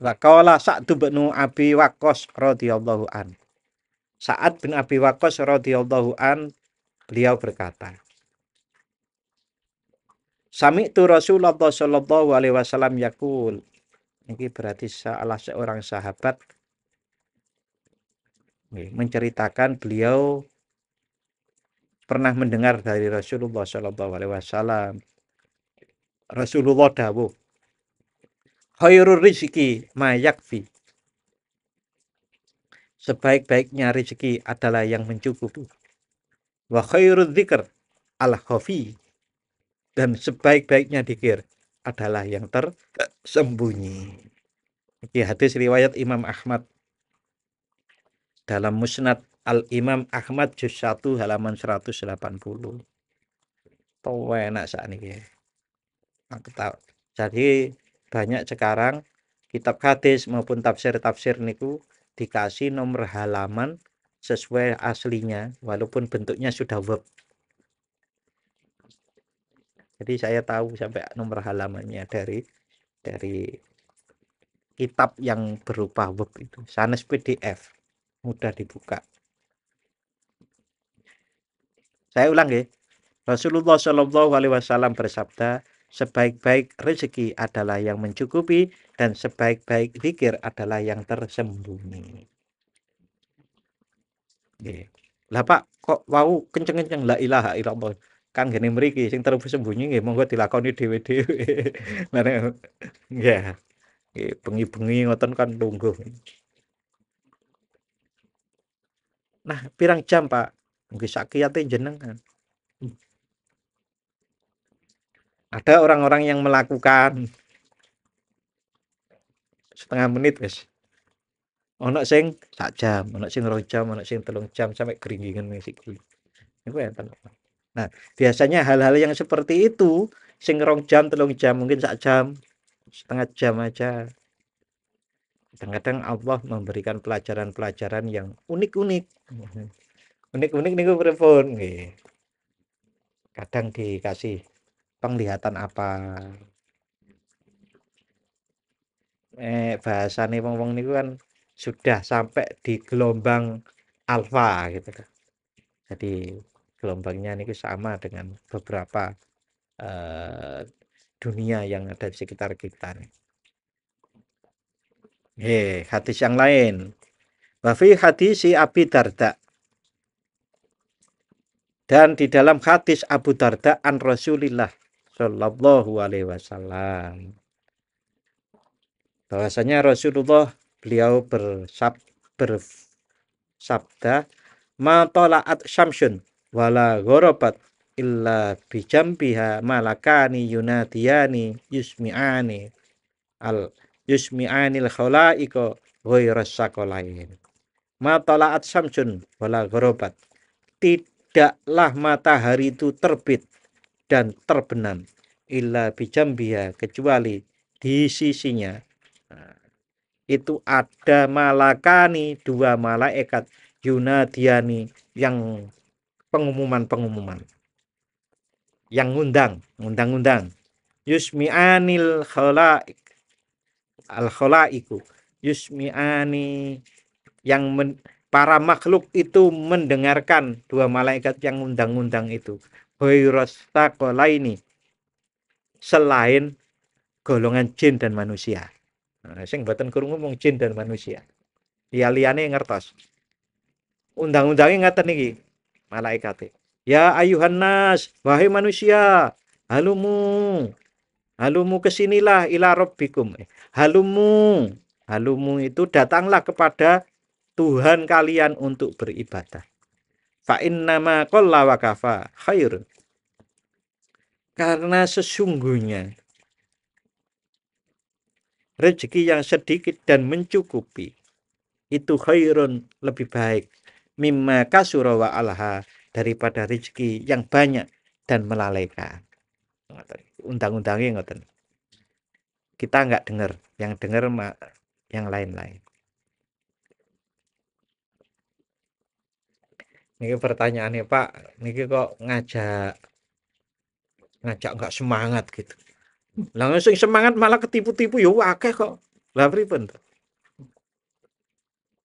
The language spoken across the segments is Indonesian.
Wa qala Sa'd bin Abi Waqqas radhiyallahu an. Sa'ad bin Abi Waqqas radhiyallahu an beliau berkata, Sami'tu Rasulullah sallallahu alaihi wasallam yaqul. Ini berarti salah seorang sahabat menceritakan beliau pernah mendengar dari Rasulullah sallallahu alaihi wasallam. Rasulullah dawuh, khairur rizki ma yakfi. Sebaik-baiknya rezeki adalah yang mencukupi. Wa khairul dzikr al-khafi. Dan sebaik-baiknya dzikir adalah yang tersembunyi. Ini hadis riwayat Imam Ahmad dalam Musnad Al-Imam Ahmad juz 1 halaman 180. Tuh enak saat ini. Aku tahu. Jadi banyak sekarang kitab hadis maupun tafsir-tafsir niku dikasih nomor halaman sesuai aslinya walaupun bentuknya sudah web. Jadi saya tahu sampai nomor halamannya dari kitab yang berupa web itu. Sanes PDF, mudah dibuka. Saya ulang ya. Rasulullah Shallallahu alaihi wasallam bersabda, sebaik-baik rezeki adalah yang mencukupi dan sebaik-baik zikir adalah yang tersembunyi. Nggih. Lah Pak, kok wau kenceng-kenceng la ilaha illallah. Kang gene mriki sing tersembunyi nggih monggo dilakoni dhewe-dhewe. Nah, ya, bengi-bengi ngoten kan lungguh. Nah, pirang jam, Pak? Nggih sakiyate jenengan. Ada orang-orang yang melakukan setengah menit, guys. Ono sing sak jam, ono sing 2 jam, ono sing 3 jam sampai keringgingan iki. Niku enten. Nah, biasanya hal-hal yang seperti itu sing 2 jam, 3 jam, mungkin sak jam, setengah jam aja. Kadang-kadang Allah memberikan pelajaran-pelajaran yang unik-unik. Unik-unik niku pripun nggih. Kadang dikasih penglihatan apa. Bahasane wong-wong niku kan sudah sampai di gelombang alfa gitu kan. Jadi gelombangnya niku sama dengan beberapa dunia yang ada di sekitar kita nih. Hadis yang lain. Wa fi hadis Abi Darda. Dan di dalam hadis Abu Darda an Rasulillah sallallahu alaihi wasallam. Bahwasanya Rasulullah beliau bersabda, ma tala'at syamsun wala gharabat illa bijambiha malakani yunadiyani yusmi'anil khalaiqa ghairas saqalain. Ma tala'at syamsun wala gharabat. Tidaklah matahari itu terbit dan terbenam illa bijambiha kecuali di sisinya itu ada malakani, 2 malaikat yunadiani yang pengumuman yang ngundang yusmi'anil khalaik al khalaiku yusmi'ani yang para makhluk itu mendengarkan 2 malaikat yang ngundang itu ini selain golongan jin dan manusia. Nah, sing mboten krungu mung jin dan manusia. Liyane ngertos. Undang-undange ngaten iki. Malaikate. Ya ayuhan nas, wahai manusia, halumu. Halumu kesinilah ila rabbikum. Halumu itu datanglah kepada Tuhan kalian untuk beribadah. Fa innama qalla wa kafa khairun. Karena sesungguhnya rezeki yang sedikit dan mencukupi itu khairun lebih baik mimma kasura wa alha daripada rezeki yang banyak dan melalaikan. Undang-undangnya ngoten. Kita enggak dengar, yang dengar yang lain-lain. Niki pertanyaannya Pak, niki kok ngajak enggak semangat gitu. Langsung semangat malah ketipu-tipu ya akeh kok. Lah pripun to?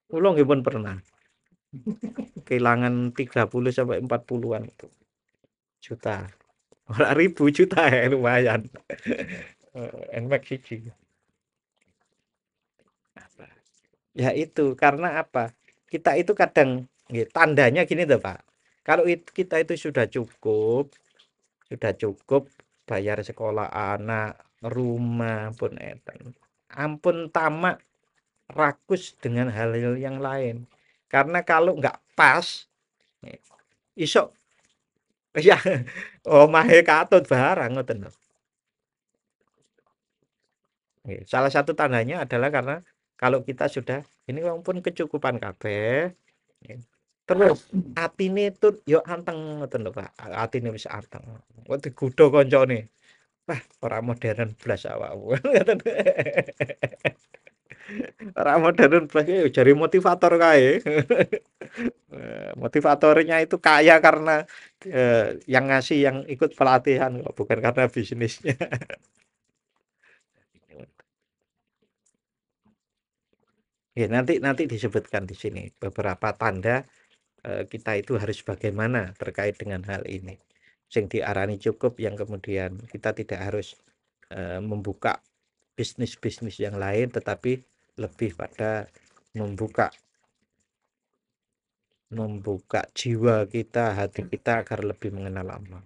Kula nggih pun pernah kehilangan 30 sampai 40-an itu juta. Ora ribu, juta ya lumayan. Nmax siji. Ya itu, karena apa? Kita itu kadang nggih, tandanya gini tuh Pak. Kalau kita itu sudah cukup bayar sekolah anak, rumah pun eten. Ampun tamak rakus dengan hal-hal yang lain. Karena kalau nggak pas, isok ya omahe katut barang ngoten lho. Nggih, salah satu tandanya adalah karena kalau kita sudah ini pun kecukupan kabeh, nggih. Terus atine tut yo anteng ngoten lho, Pak. Atine wis anteng. Kok digodha kancane. Wah, ora modern blas awakmu. Ngoten. Ora modern blas jare motivator kae. Motivatornya itu kaya karena yang ngasih yang ikut pelatihan kok, bukan karena bisnisnya. Ya, nanti nanti disebutkan di sini beberapa tanda kita itu harus bagaimana terkait dengan hal ini. Sing diarani cukup yang kemudian kita tidak harus membuka bisnis-bisnis yang lain tetapi lebih pada membuka membuka jiwa kita, hati kita agar lebih mengenal Allah.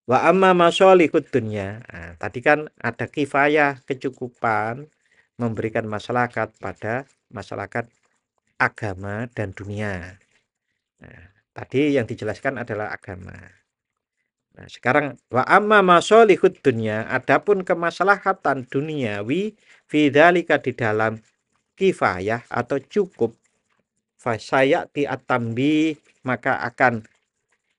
Wa amma masolihud dunya. Nah, tadi kan ada kifayah kecukupan memberikan masyarakat pada masyarakat agama dan dunia. Nah, tadi yang dijelaskan adalah agama. Nah, sekarang wa amma masolihud dunya, adapun kemaslahatan duniawi fidzalika di dalam kifayah atau cukup fasayati atambi maka akan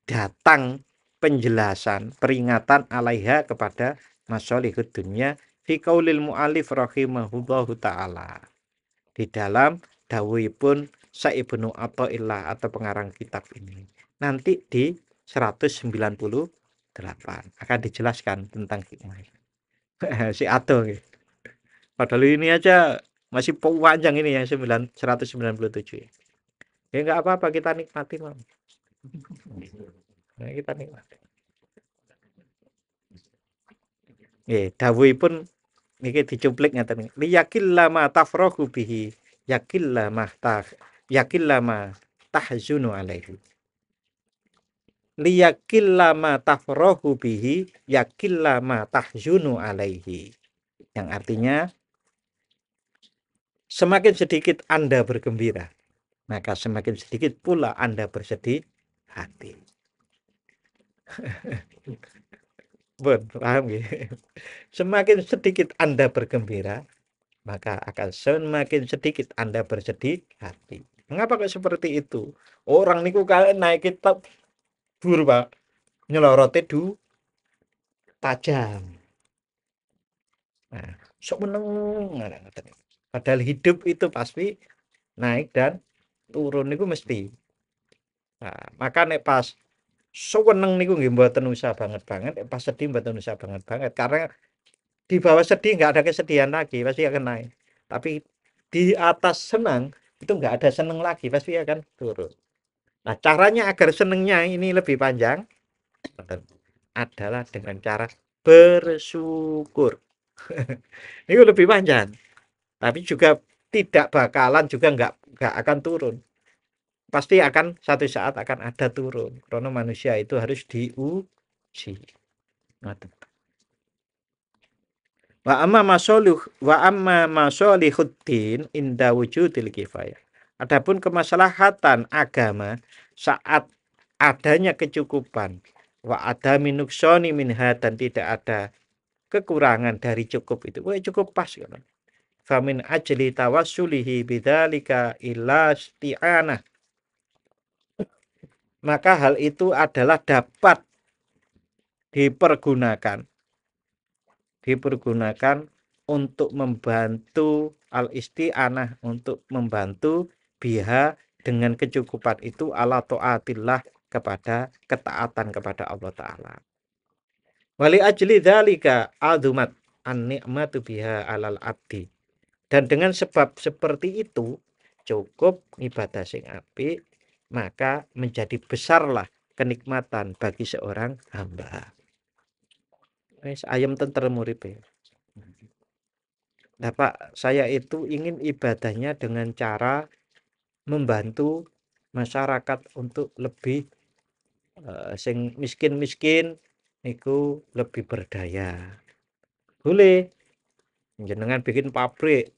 datang penjelasan peringatan alaiha kepada masolihud dunya fi qaulil muallif rahimahullahu taala di dalam dawuhipun Saibnu Athaillah atau pengarang kitab ini. Nanti di 198 akan dijelaskan tentang hikmah. Si Ato. Padahal ini aja masih panjang ini yang 197 ya. Ya enggak apa-apa kita nikmati, Mam. Nah, kita nikmati. Nggih, dawuhipun niki dicuplik ngaten. Liyakil lama tafrahu bihi, yakil lama tahzunu alaihi. Liyakilla ma tafrahu bihi yakilla ma tahzunu alaihi. Yang artinya semakin sedikit Anda bergembira, maka semakin sedikit pula Anda bersedih hati. Bon, paham ya? Semakin sedikit Anda bergembira, maka akan semakin sedikit Anda bersedih hati. Mengapa kok seperti itu? Orang niku naik kitab dur, Pak. Nyelorote tajam. Nah, sok meneng. Padahal hidup itu pasti naik dan turun niku mesti. Nah, maka nek pas seneng niku nggih mboten usah banget-banget, nek pas sedih mboten usah banget-banget karena di bawah sedih nggak ada kesedihan lagi, pasti akan naik. Tapi di atas senang itu nggak ada seneng lagi, pasti akan turun. Nah, caranya agar senengnya ini lebih panjang adalah dengan cara bersyukur. Ini lebih panjang, tapi juga tidak bakalan juga nggak akan turun. Pasti akan satu saat akan ada turun. Karena manusia itu harus diuji. Wa amma masolihuddin inda wujudil kifayah. Adapun kemaslahatan agama saat adanya kecukupan wa ada minuksoni minha dan tidak ada kekurangan dari cukup itu. Wah, cukup pas kan. Famin ajli tawassulihi bidzalika ila isti'anah. Maka hal itu adalah dapat dipergunakan untuk membantu al-isti'anah, untuk membantu biha dengan kecukupan itu ala taatillah kepada ketaatan kepada Allah Ta'ala. Wali ajli dzalika azumat an-ni'matu biha alal abdi. Dan dengan sebab seperti itu, cukup ibadah sing apik, maka menjadi besarlah kenikmatan bagi seorang hamba. Wis ayem tentrem uripe. Nah, Pak, saya itu ingin ibadahnya dengan cara membantu masyarakat untuk lebih sing miskin-miskin niku lebih berdaya. Boleh jenengan bikin pabrik,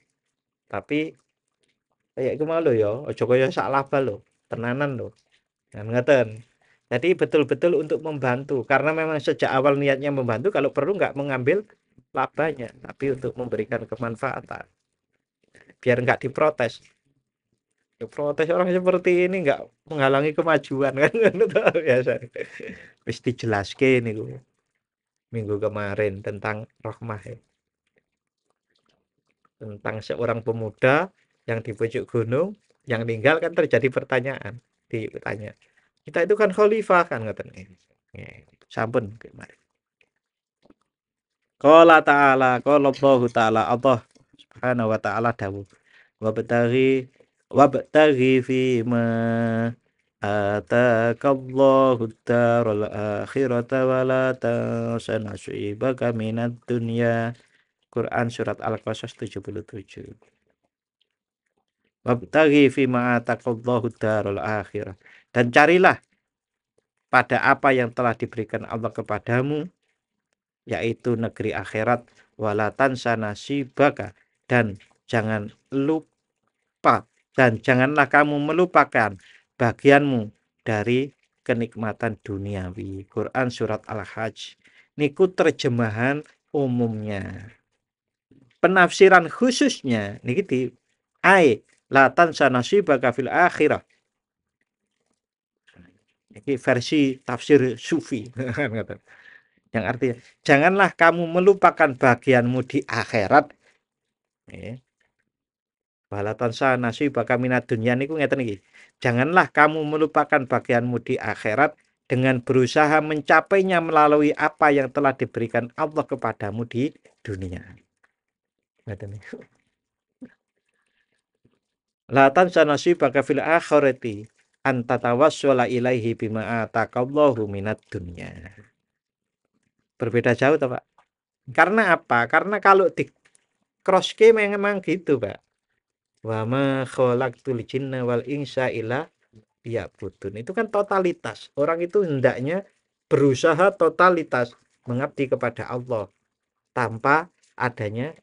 tapi kayak iku mau lho ya, aja kaya sak laba lho, tenanan lho. Kan ngoten. Jadi betul-betul untuk membantu karena memang sejak awal niatnya membantu, kalau perlu nggak mengambil labanya, tapi untuk memberikan kemanfaatan biar nggak diprotes. Protes orang seperti ini nggak menghalangi kemajuan kan biasa. Wis dijelaske niku minggu kemarin tentang Rohmah ya. Tentang seorang pemuda yang di pucuk gunung yang meninggal, kan terjadi pertanyaan, ditanya, kita itu kan khalifah kan ngoten. Sampun kemarin. Qala ta'ala, qala Allah ta'ala, Allah Subhanahu wa ta'ala dawuh, wabtaghi fi ma atakallahu daral akhirata wa la tansa nasibaka minad dunya. Quran surat Al-Qasas 77. Wabtaghi fi ma atakallahu daral akhirah, dan carilah pada apa yang telah diberikan Allah kepadamu, yaitu negeri akhirat, wala tansa nasibaka, dan jangan lupa, dan janganlah kamu melupakan bagianmu dari kenikmatan duniawi. Quran surat Al-Hajj. Niku terjemahan umumnya. Penafsiran khususnya niki di ai la tansa nasibaka fil akhirah. Ini versi tafsir sufi. Yang artinya janganlah kamu melupakan bagianmu di akhirat. Balatan sanasi baka minat dunia niku ngeten iki. Janganlah kamu melupakan bagianmu di akhirat dengan berusaha mencapainya melalui apa yang telah diberikan Allah kepadamu di dunia. Ngeten niku. Latan sanasi baka fil akhirati anta tawassula ilaihi bima ataqallahu minat dunya. Berbeda jauh toh, Pak. Karena apa? Karena kalau di cross-ke memang gitu, Pak. Wa ma khalaqtul jinna wal insa illa liya'budun. Itu kan totalitas. Orang itu hendaknya berusaha totalitas mengabdi kepada Allah tanpa adanya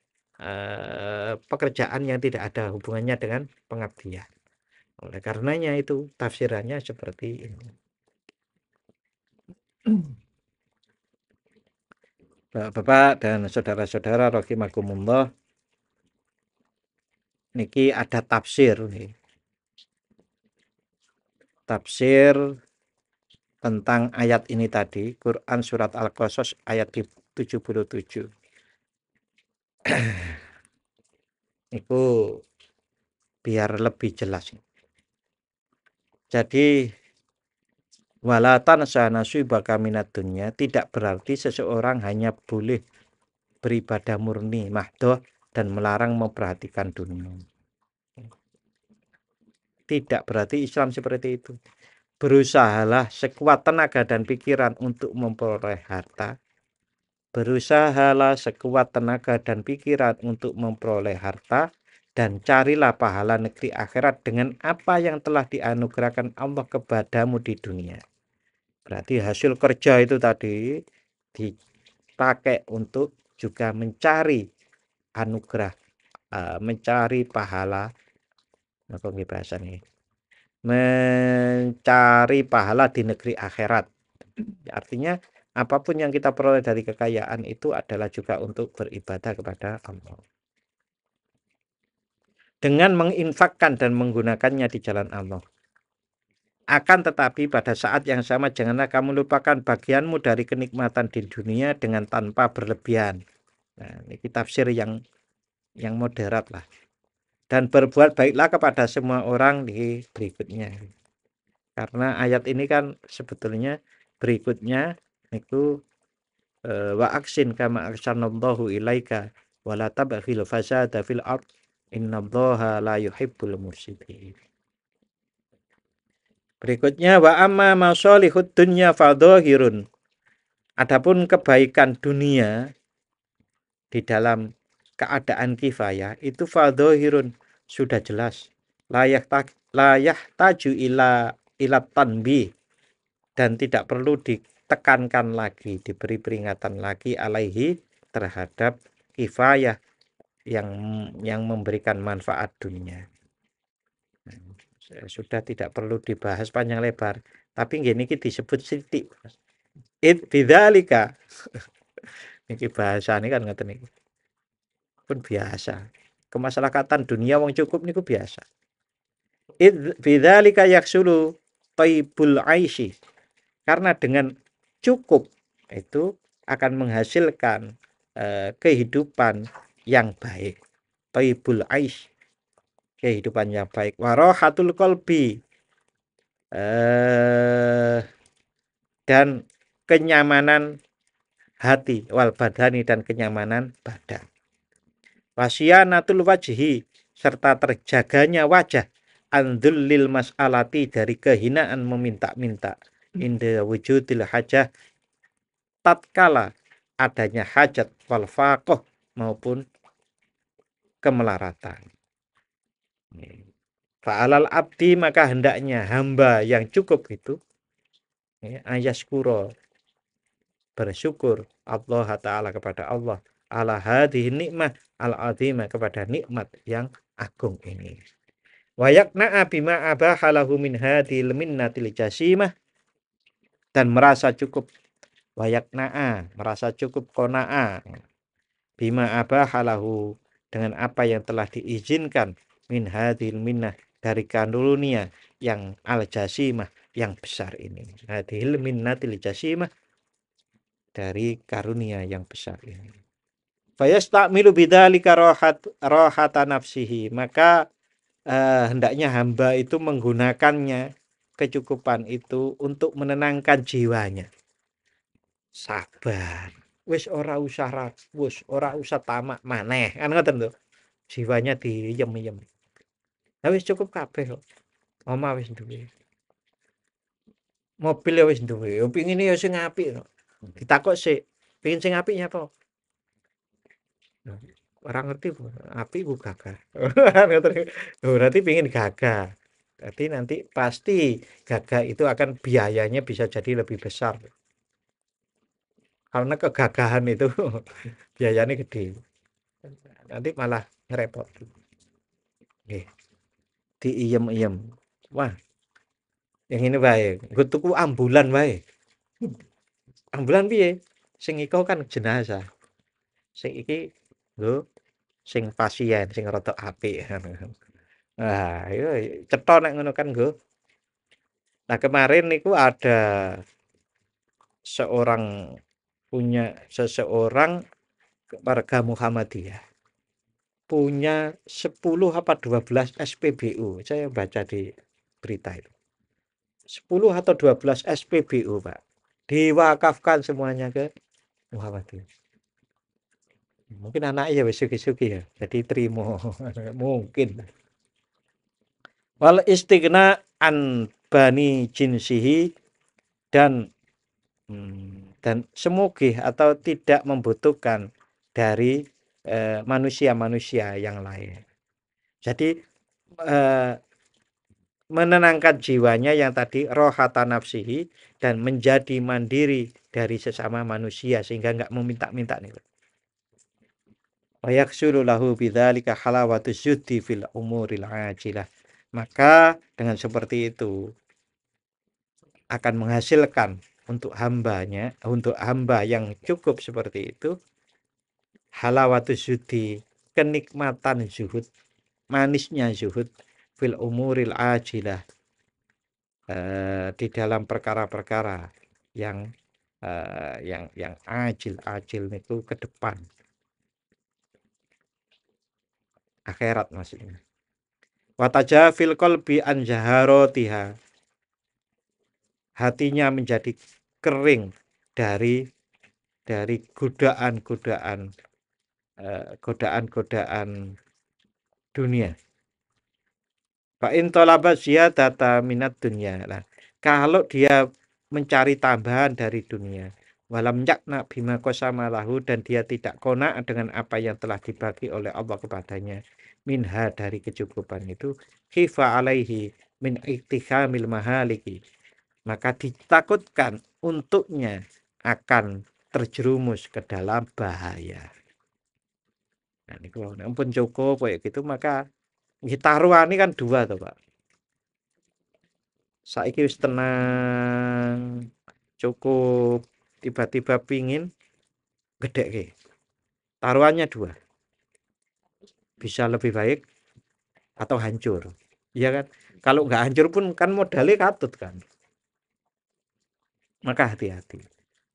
pekerjaan yang tidak ada hubungannya dengan pengabdian. Oleh karenanya itu tafsirannya seperti ini. Bapak dan saudara-saudara rahimakumullah, niki ada tafsir nih. Tafsir tentang ayat ini tadi, Quran surat Al-Qasas ayat 77. Itu biar lebih jelas. Jadi walatan sanasibaka minad dunya tidak berarti seseorang hanya boleh beribadah murni mahdoh dan melarang memperhatikan dunia. Tidak berarti Islam seperti itu. Berusahalah sekuat tenaga dan pikiran untuk memperoleh harta. Berusahalah sekuat tenaga dan pikiran untuk memperoleh harta, dan carilah pahala negeri akhirat dengan apa yang telah dianugerahkan Allah kepadamu di dunia. Berarti hasil kerja itu tadi dipakai untuk juga mencari anugerah, mencari pahala, apa bahasa nih? Mencari pahala di negeri akhirat. Artinya apapun yang kita peroleh dari kekayaan itu adalah juga untuk beribadah kepada Allah. Dengan menginfakkan dan menggunakannya di jalan Allah. Akan tetapi pada saat yang sama janganlah kamu lupakan bagianmu dari kenikmatan di dunia dengan tanpa berlebihan. Nah, ini tafsir yang moderat lah. Dan berbuat baiklah kepada semua orang di berikutnya. Karena ayat ini kan sebetulnya berikutnya itu wa aksin kama aksanallahu ilaika wala tabghil fasada fil ard Innallaha la yuhibbul mufsidin. Berikutnya wa amma masalihud dunya fadhahirun. Adapun kebaikan dunia di dalam keadaan kifayah itu fadhahirun, sudah jelas. Layak taju ila tanbih, dan tidak perlu ditekankan lagi, diberi peringatan lagi alaihi terhadap kifayah yang memberikan manfaat dunia. Sudah tidak perlu dibahas panjang lebar, tapi gini disebut sithik. Bidzalika niki bahasa ini kan ngoten niku. Pun biasa. Kemasyarakatan dunia wong cukup niku biasa. Bidzalika yaksulu thaibul aisy. Karena dengan cukup itu akan menghasilkan kehidupan yang baik. Thaibul aish, kehidupan yang baik. Warahatul qalbi, dan kenyamanan hati, wal badani, dan kenyamanan badan. Wasyanatul wajhi, serta terjaganya wajah, andulil mas'alati, dari kehinaan meminta-minta, inda wujudil hajah, tatkala adanya hajat, wal faqah, maupun kemelaratan. Fa'alal abdi, maka hendaknya hamba yang cukup itu ayaskuro, bersyukur Allah Ta'ala, kepada Allah, ala hadhihi nikmah al-azimah, kepada nikmat yang agung ini. Wa yakna'a bima abahalahu min hadhil minnatil jasimah, dan merasa cukup. Wa yakna'a, merasa cukup, qana'a, bima abahalahu, dengan apa yang telah diizinkan, min hadhil minnah, dari karunia yang al-jasimah, yang besar ini. Hadhil minnatil jasimah, dari karunia yang besar ini. Fayastamilu bidzalika rohata nafsihi, maka hendaknya hamba itu menggunakannya, kecukupan itu, untuk menenangkan jiwanya. Sabar, wis ora usah ragus, ora usah tamak maneh, kan ngoten lho. Jiwanya diyem-yem. Lah wis cukup kabeh kok. Omah wis duwe. Mobil ya wis duwe. Pengine ya sing apik kok. Ditakok sik, pengin sing apik nyapa? Orang ngerti apik ku gagah. Berarti pengin gagah. Berarti nanti pasti gagah itu akan biayanya bisa jadi lebih besar. Karena kegagahan itu biayanya gede. Nanti malah ngerepot. Diiem-iem. Wah, yang ini baik. Gue tuku ambulan baik. Ambulan piye? Sing iko kan jenazah. Sing iki lho, sing pasien sing rada apik. Nah, itu cetha nek ngono kan, Nggo. Nah, kemarin niku ada seseorang warga Muhammadiyah punya 10 apa 12 SPBU. Saya baca di berita itu. 10 atau 12 SPBU, Pak. Diwakafkan semuanya ke Muhammadiyah. Mungkin anaknya ya wis sugih-sugih ya, jadi trimo. Mungkin. Wal istighna an bani jinsihi, dan semugih atau tidak membutuhkan dari manusia-manusia yang lain. Jadi menenangkan jiwanya yang tadi, rohata nafsihi, dan menjadi mandiri dari sesama manusia sehingga enggak meminta-minta nih. Wa yaksulu lahu bidzalika halawatu syuddi fil umuril ajilah. Maka dengan seperti itu akan menghasilkan untuk hamba yang cukup seperti itu, halawatu syuddi, kenikmatan zuhud, manisnya zuhud, fil umuril ajilah, di dalam perkara-perkara yang ajil itu ke depan, akhirat maksudnya. Wataja fil qalbi an jaharotiha, hatinya menjadi kering dari godaan-godaan dunia. Fa in talaba ziyadata minad dunya. Nah, kalau dia mencari tambahan dari dunia, walam yakna bima qasama lahu, dan dia tidak qanaah dengan apa yang telah dibagi oleh Allah kepadanya, minha dari kecukupan itu, khifa alaihi min iktihamil mahaliki, maka ditakutkan untuknya akan terjerumus ke dalam bahaya. Nah, ini kalau ampun cukup kayak gitu, maka taruhan ini kan dua tuh Pak. Saiki wis tenang, cukup, tiba-tiba pingin gede ke. Taruhannya dua, bisa lebih baik atau hancur. Iya kan? Kalau nggak hancur pun kan modalnya katut kan. Maka hati-hati.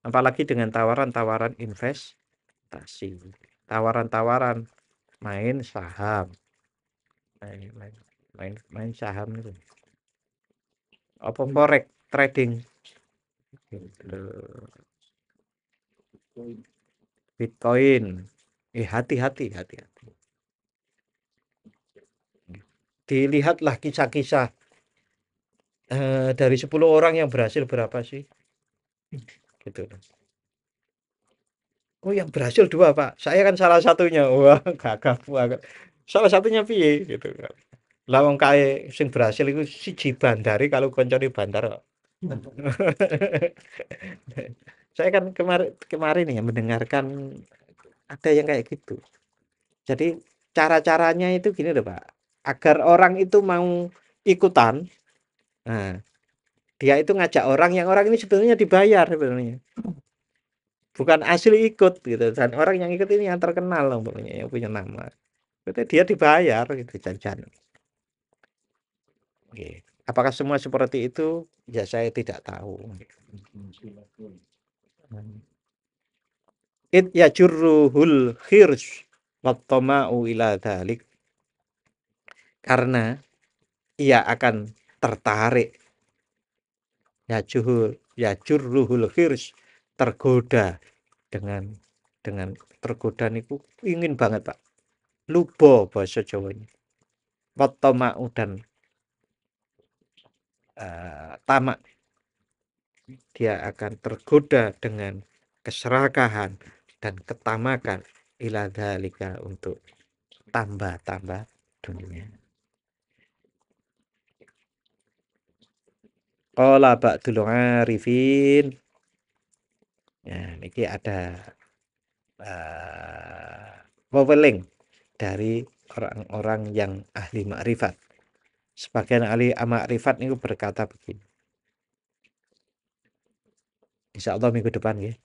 Apalagi dengan tawaran-tawaran investasi, tawaran-tawaran main saham, main saham itu. Apa forex trading, gitu. Bitcoin. Hati-hati. Dilihatlah kisah-kisah dari 10 orang yang berhasil berapa sih? Gitu. Oh, yang berhasil dua Pak. Saya kan salah satunya. Wah, gagah banget. Salah satunya piye gitu kan. Lah wong kae sing berhasil itu siji bandari kalau koncone bandar kok. Saya kan kemarin ya mendengarkan ada yang kayak gitu. Jadi cara-caranya itu gini loh Pak. Agar orang itu mau ikutan. Nah, dia itu ngajak orang yang orang ini sebetulnya dibayar sebenarnya. Bukan asli ikut gitu. Dan orang yang ikut ini yang terkenal loh pokoknya, yang punya nama. Berarti dia dibayar gitu jajan. Oke. Apakah semua seperti itu? Ya saya tidak tahu. It yajurruhul khirs wattama'u ila dhalik. Karena ia akan tertarik, yajurruhul khirs, tergoda dengan tergoda niku ingin banget Pak. Lubo bahasa Jawanya. Wattama'u dan tamak, dia akan tergoda dengan keserakahan dan ketamakan ila dzalika, untuk tambah dunia. Qala ba'dul arifin. Ya, ini ada weweling dari orang-orang yang ahli makrifat. Sebagian ahli makrifat itu berkata begini. Insya Allah minggu depan ya.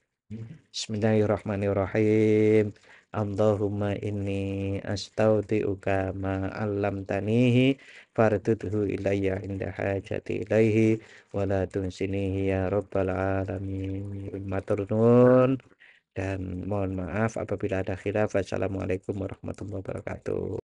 Bismillahirrahmanirrahim. Allahumma inni astaudi'uka ma 'allamtanihi fardudhu ilayya inda hajati ilaihi wa la tunsinihi ya rabbal alamin. Matur nuwun dan mohon maaf apabila ada khilaf. Assalamualaikum warahmatullahi wabarakatuh.